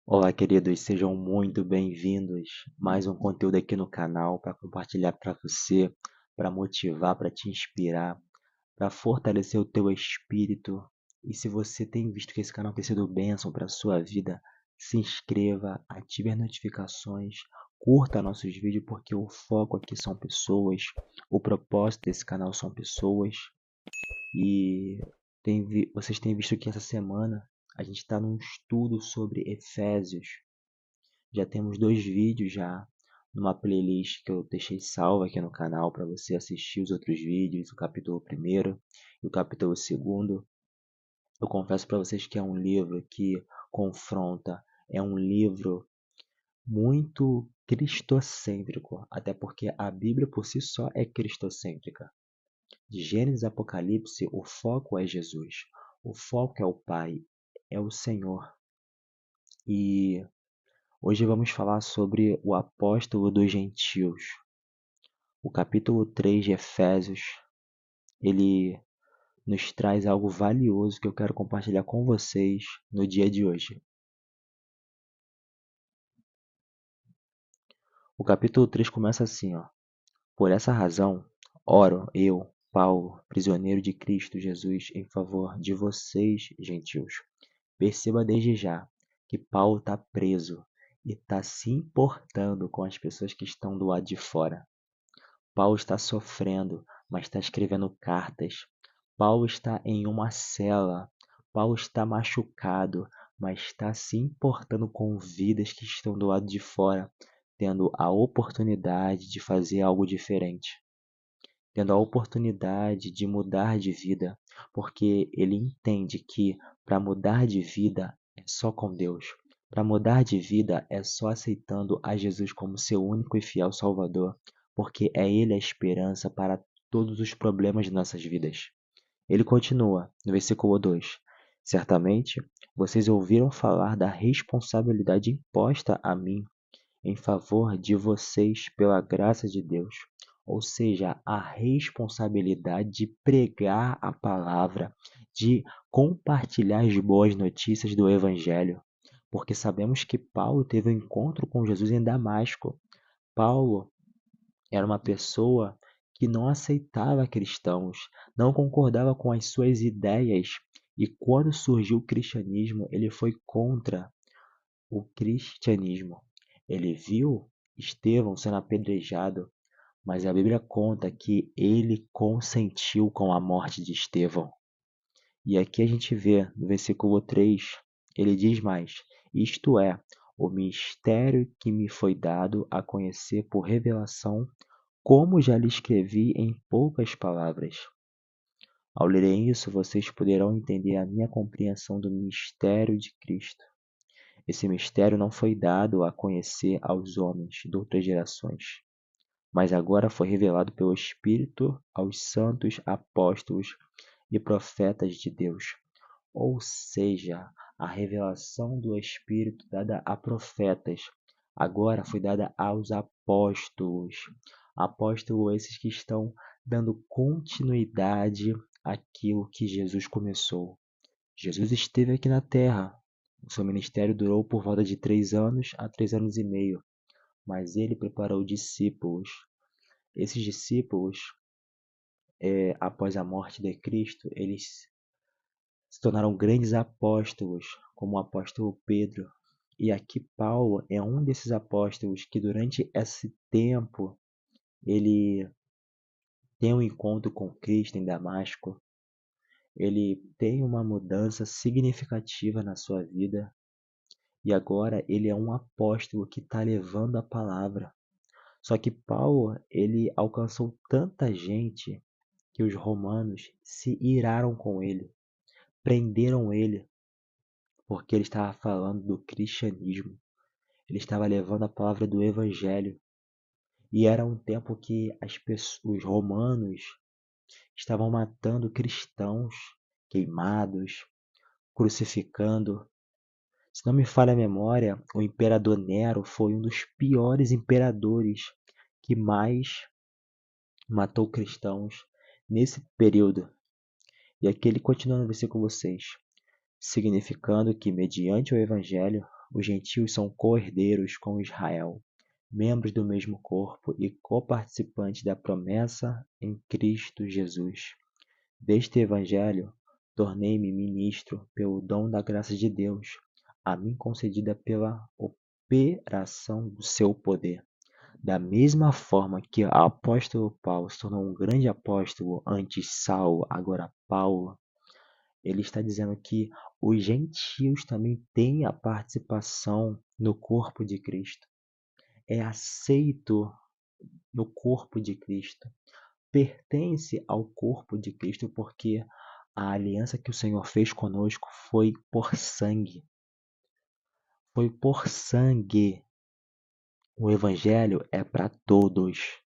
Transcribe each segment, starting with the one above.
Olá, queridos, sejam muito bem-vindos. Mais um conteúdo aqui no canal para compartilhar para você, para motivar, para te inspirar, para fortalecer o teu espírito. E se você tem visto que esse canal tem sido bênção para a sua vida, se inscreva, ative as notificações, curta nossos vídeos, porque o foco aqui são pessoas, o propósito desse canal são pessoas. E vocês têm visto que essa semana a gente está num estudo sobre Efésios. Já temos 2 vídeos já numa playlist que eu deixei salva aqui no canal para você assistir os outros vídeos, o capítulo primeiro e o capítulo segundo. Eu confesso para vocês que é um livro que confronta, é um livro muito cristocêntrico, até porque a Bíblia por si só é cristocêntrica. De Gênesis a Apocalipse, o foco é Jesus, o foco é o Pai, é o Senhor. E hoje vamos falar sobre o apóstolo dos gentios. O capítulo 3 de Efésios, ele nos traz algo valioso que eu quero compartilhar com vocês no dia de hoje. O capítulo 3 começa assim, ó. Por essa razão, oro eu, Paulo, prisioneiro de Cristo Jesus, em favor de vocês, gentios. Perceba desde já que Paulo está preso e está se importando com as pessoas que estão do lado de fora. Paulo está sofrendo, mas está escrevendo cartas. Paulo está em uma cela. Paulo está machucado, mas está se importando com vidas que estão do lado de fora, tendo a oportunidade de fazer algo diferente, tendo a oportunidade de mudar de vida, porque ele entende que para mudar de vida é só com Deus. Para mudar de vida é só aceitando a Jesus como seu único e fiel Salvador, porque é Ele a esperança para todos os problemas de nossas vidas. Ele continua no versículo 2: Certamente vocês ouviram falar da responsabilidade imposta a mim em favor de vocês pela graça de Deus, ou seja, a responsabilidade de pregar a palavra, de compartilhar as boas notícias do Evangelho, porque sabemos que Paulo teve um encontro com Jesus em Damasco. Paulo era uma pessoa que não aceitava cristãos, não concordava com as suas ideias, e quando surgiu o cristianismo, ele foi contra o cristianismo. Ele viu Estevão sendo apedrejado, mas a Bíblia conta que ele consentiu com a morte de Estevão. E aqui a gente vê no versículo 3, ele diz mais: Isto é, o mistério que me foi dado a conhecer por revelação, como já lhe escrevi em poucas palavras. Ao lerem isso, vocês poderão entender a minha compreensão do mistério de Cristo. Esse mistério não foi dado a conhecer aos homens de outras gerações, mas agora foi revelado pelo Espírito aos santos apóstolos e profetas de Deus. Ou seja, a revelação do Espírito dada a profetas agora foi dada aos apóstolos. Apóstolos esses que estão dando continuidade àquilo que Jesus começou. Jesus esteve aqui na terra. O seu ministério durou por volta de 3 anos a 3 anos e meio, mas ele preparou discípulos. Esses discípulos, após a morte de Cristo, eles se tornaram grandes apóstolos, como o apóstolo Pedro. E aqui Paulo é um desses apóstolos que durante esse tempo ele tem um encontro com Cristo em Damasco. Ele tem uma mudança significativa na sua vida. E agora ele é um apóstolo que está levando a palavra. Só que Paulo, ele alcançou tanta gente que os romanos se iraram com ele, prenderam ele, porque ele estava falando do cristianismo. Ele estava levando a palavra do evangelho. E era um tempo que os romanos estavam matando cristãos, queimados, crucificando. Se não me falha a memória, o imperador Nero foi um dos piores imperadores que mais matou cristãos nesse período. E aqui ele continua no versículo 6, significando que, mediante o Evangelho, Os gentios são co-herdeiros com Israel, membros do mesmo corpo e coparticipantes da promessa em Cristo Jesus. Deste evangelho, tornei-me ministro pelo dom da graça de Deus, a mim concedida pela operação do seu poder. Da mesma forma que o apóstolo Paulo se tornou um grande apóstolo antes Saulo, agora Paulo, ele está dizendo que os gentios também têm a participação no corpo de Cristo. É aceito no corpo de Cristo. Pertence ao corpo de Cristo porque a aliança que o Senhor fez conosco foi por sangue. Foi por sangue. O evangelho é para todos.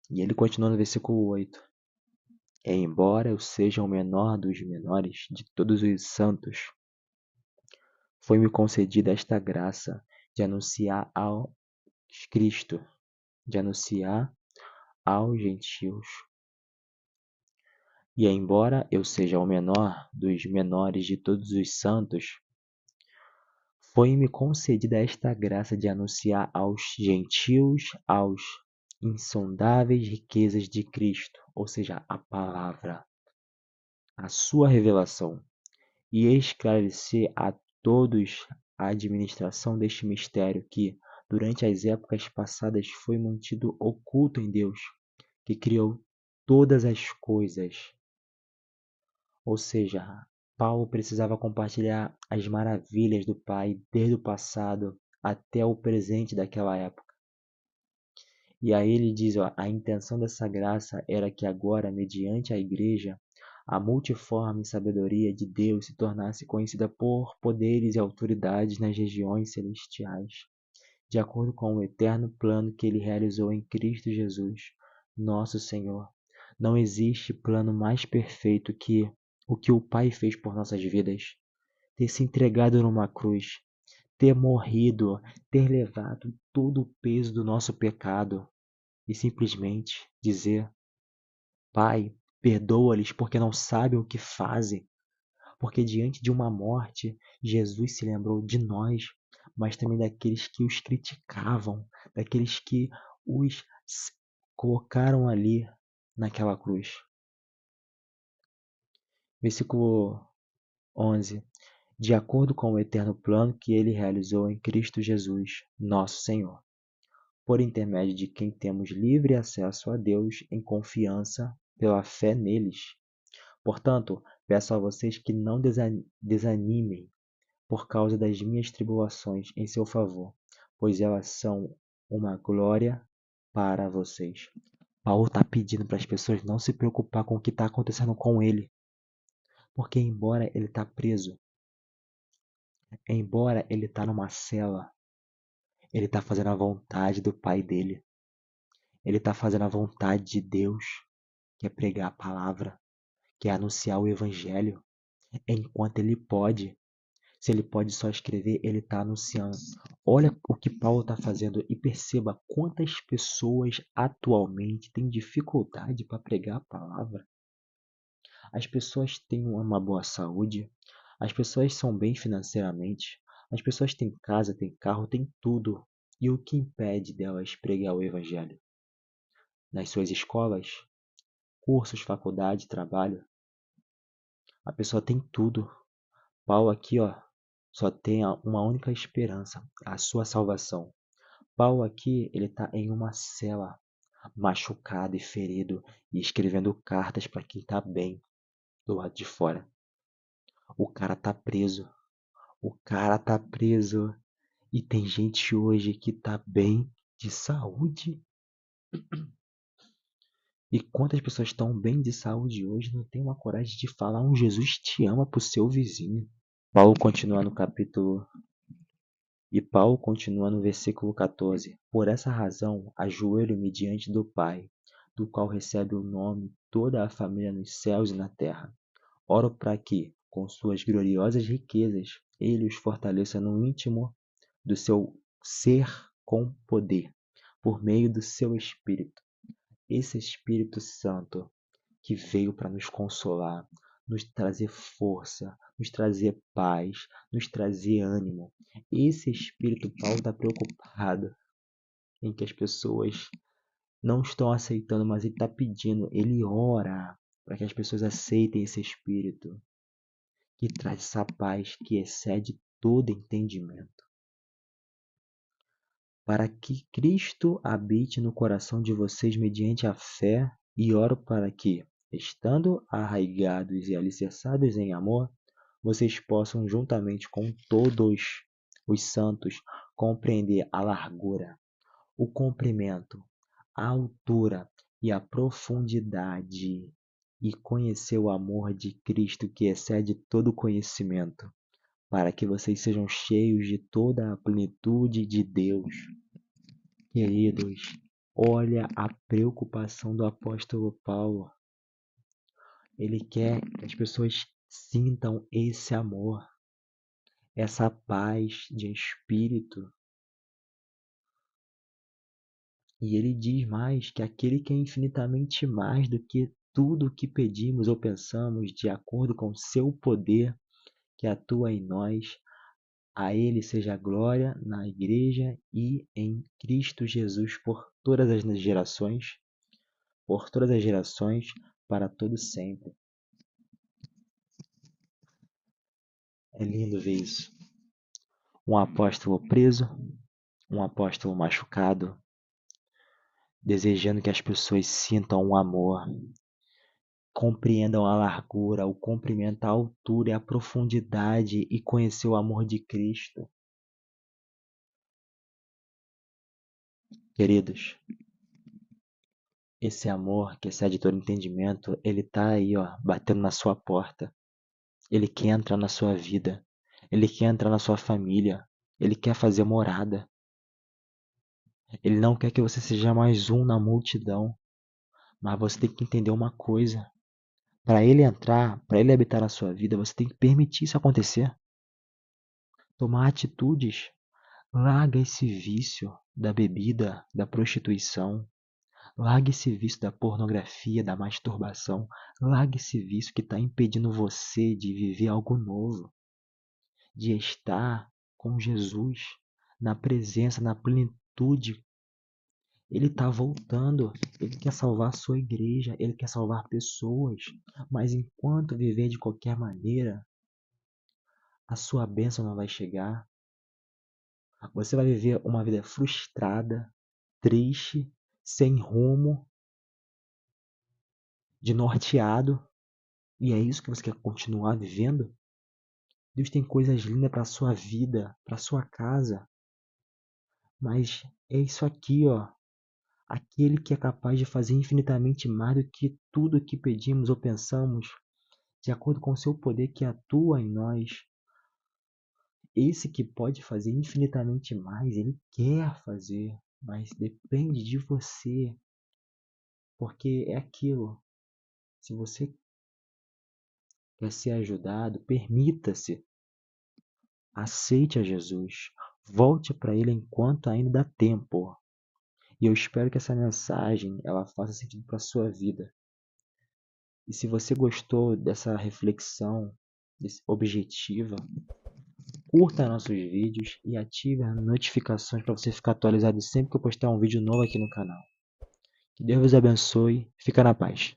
E ele continua no versículo 8. Embora eu seja o menor dos menores de todos os santos, foi-me concedida esta graça de anunciar ao Cristo, de anunciar aos gentios. E embora eu seja o menor dos menores de todos os santos, foi-me concedida esta graça de anunciar aos gentios aos insondáveis riquezas de Cristo, ou seja, a palavra, a sua revelação, e esclarecer a todos a administração deste mistério que, durante as épocas passadas, foi mantido oculto em Deus, que criou todas as coisas. Ou seja, Paulo precisava compartilhar as maravilhas do Pai desde o passado até o presente daquela época. E aí ele diz, a intenção dessa graça era que agora, mediante a igreja, a multiforme sabedoria de Deus se tornasse conhecida por poderes e autoridades nas regiões celestiais, de acordo com o eterno plano que ele realizou em Cristo Jesus, nosso Senhor. Não existe plano mais perfeito que o que o Pai fez por nossas vidas. Ter se entregado numa cruz, ter morrido, ter levado todo o peso do nosso pecado e simplesmente dizer: Pai, perdoa-lhes porque não sabem o que fazem. Porque diante de uma morte, Jesus se lembrou de nós, mas também daqueles que os criticavam, daqueles que os colocaram ali naquela cruz. Versículo 11. De acordo com o eterno plano que ele realizou em Cristo Jesus, nosso Senhor, por intermédio de quem temos livre acesso a Deus em confiança pela fé neles. Portanto, peço a vocês que não desanimem por causa das minhas tribulações em seu favor, pois elas são uma glória para vocês. Paulo está pedindo para as pessoas não se preocupar com o que está acontecendo com ele, porque embora ele está preso, embora ele está numa cela, ele está fazendo a vontade do Pai dele. Ele está fazendo a vontade de Deus, que é pregar a palavra, que é anunciar o Evangelho, enquanto ele pode. Se ele pode só escrever, ele está anunciando. Olha o que Paulo está fazendo e perceba quantas pessoas atualmente têm dificuldade para pregar a palavra. As pessoas têm uma boa saúde, as pessoas são bem financeiramente, as pessoas têm casa, têm carro, têm tudo. E o que impede delas pregar o Evangelho? Nas suas escolas, cursos, faculdade, trabalho, a pessoa tem tudo. Paulo aqui, só tem uma única esperança, a sua salvação. Paulo aqui, ele está em uma cela, machucado e ferido, e escrevendo cartas para quem está bem do lado de fora. O cara tá preso. O cara tá preso. E tem gente hoje que tá bem de saúde. E quantas pessoas estão bem de saúde hoje não tem uma coragem de falar um Jesus te ama pro seu vizinho. Paulo continua no capítulo E Paulo continua no versículo 14: Por essa razão, ajoelho-me diante do Pai, do qual recebe o nome toda a família nos céus e na terra. Oro para que, com suas gloriosas riquezas, ele os fortaleça no íntimo do seu ser com poder, por meio do seu Espírito. Esse Espírito Santo que veio para nos consolar, nos trazer força, nos trazer paz, nos trazer ânimo. Esse Espírito, Paulo está preocupado em que as pessoas não estão aceitando, mas ele está pedindo, ele ora para que as pessoas aceitem esse Espírito que traz essa paz que excede todo entendimento. Para que Cristo habite no coração de vocês mediante a fé, e oro para que, estando arraigados e alicerçados em amor, vocês possam, juntamente com todos os santos, compreender a largura, o comprimento, a altura e a profundidade, e conhecer o amor de Cristo que excede todo conhecimento, para que vocês sejam cheios de toda a plenitude de Deus. Queridos, olha a preocupação do apóstolo Paulo. Ele quer que as pessoas sintam esse amor, essa paz de espírito. E ele diz mais que aquele que é infinitamente mais do que tudo o que pedimos ou pensamos, de acordo com o seu poder que atua em nós, a ele seja a glória na igreja e em Cristo Jesus por todas as gerações, para todo sempre. É lindo ver isso. Um apóstolo preso, um apóstolo machucado, desejando que as pessoas sintam um amor, compreendam a largura, o comprimento, a altura e a profundidade e conhecer o amor de Cristo. Queridos, esse amor que excede todo entendimento, ele tá aí, ó, batendo na sua porta. Ele quer entrar na sua vida. Ele quer entrar na sua família. Ele quer fazer morada. Ele não quer que você seja mais um na multidão. Mas você tem que entender uma coisa. Para ele entrar, para ele habitar na sua vida, você tem que permitir isso acontecer. Tomar atitudes. Larga esse vício da bebida, da prostituição. Larga esse vício da pornografia, da masturbação. Larga esse vício que está impedindo você de viver algo novo. De estar com Jesus, na presença, na plenitude. Ele está voltando, ele quer salvar a sua igreja, ele quer salvar pessoas, mas enquanto viver de qualquer maneira, a sua bênção não vai chegar. Você vai viver uma vida frustrada, triste, sem rumo, de norteado, e é isso que você quer continuar vivendo? Deus tem coisas lindas para a sua vida, para a sua casa, mas é isso aqui, ó. Aquele que é capaz de fazer infinitamente mais do que tudo o que pedimos ou pensamos, de acordo com o seu poder que atua em nós. Esse que pode fazer infinitamente mais, ele quer fazer, mas depende de você. Porque é aquilo. Se você quer ser ajudado, permita-se. Aceite a Jesus. Volte para ele enquanto ainda dá tempo. E eu espero que essa mensagem ela faça sentido para a sua vida. E se você gostou dessa reflexão, desse objetiva, curta nossos vídeos e ative as notificações para você ficar atualizado sempre que eu postar um vídeo novo aqui no canal. Que Deus vos abençoe. Fica na paz.